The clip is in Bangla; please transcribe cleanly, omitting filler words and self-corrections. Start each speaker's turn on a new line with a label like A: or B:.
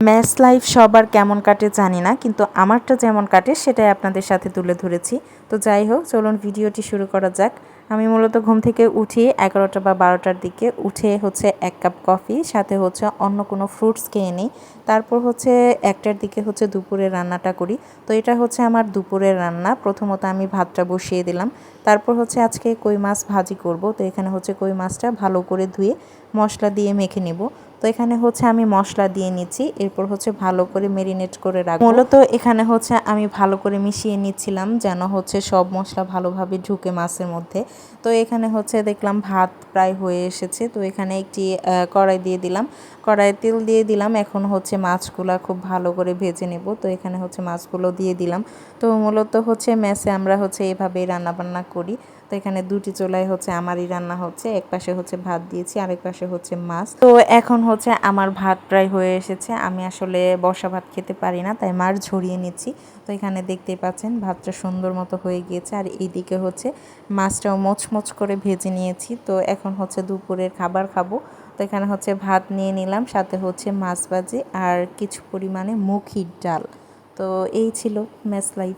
A: মেস লাইফ সবার কেমন কাটে জানি না, কিন্তু আমারটা যেমন কাটে সেটাই আপনাদের সাথে তুলে ধরেছি। তো যাই হোক, চলুন ভিডিওটি শুরু করা যাক। আমি মূলত ঘুম থেকে উঠি 11টা বা 12টার দিকে। উঠে হচ্ছে 1 কাপ কফি, সাথে হচ্ছে অন্য কোনো ফ্রুটস খেয়ে নিই। তারপর হচ্ছে 1টার দিকে হচ্ছে দুপুরের রান্নাটা করি। তো এটা হচ্ছে আমার দুপুরের রান্না। প্রথমত আমি ভাতটা বসিয়ে দিলাম। তারপর হচ্ছে আজকে কই মাছ ভাজি করব। তো এখানে হচ্ছে কই মাছটা ভালো করে ধুয়ে মশলা দিয়ে মেখে নেব। তো এখানে হচ্ছে আমি মশলা দিয়ে নিচ্ছি, এরপর হচ্ছে ভালো করে মেরিনেট করে রাখবো। মূলত এখানে হচ্ছে আমি ভালো করে মিশিয়ে নিচ্ছিলাম যেন হচ্ছে সব মশলা ভালোভাবে ঢুকে মাছের মধ্যে। তো এখানে হচ্ছে দেখলাম ভাত প্রায় হয়ে এসেছে। তো এখানে একটি কড়াই দিয়ে দিলাম, কড়াইয়ে তেল দিয়ে দিলাম। এখন হচ্ছে মাছগুলো খুব ভালো করে ভেজে নেব। তো এখানে হচ্ছে মাছগুলো দিয়ে দিলাম। তো মূলত হচ্ছে মেসে আমরা হচ্ছে এভাবেই রান্নাবান্না করি। তো এখানে দুটি চুলায় হচ্ছে আমারই রান্না হচ্ছে, এক পাশে হচ্ছে ভাত দিয়েছি, আরেক পাশে হচ্ছে মাছ। তো এখন হচ্ছে আমার ভাত প্রায় হয়ে এসেছে। আমি আসলে বসা ভাত খেতে পারি না, তাই মার ঝরিয়ে নিচ্ছি। তো এখানে দেখতেই পাচ্ছেন ভাতটা সুন্দর মতো হয়ে গিয়েছে, আর এইদিকে হচ্ছে মাছটাও মোচমোচ করে ভেজে নিয়েছি। তো এখন হচ্ছে দুপুরের খাবার খাবো। তো এখানে হচ্ছে ভাত নিয়ে নিলাম, সাথে হচ্ছে মাছ ভাজি আর কিছু পরিমাণে মুখির ডাল। তো এই ছিল মেস লাইফ।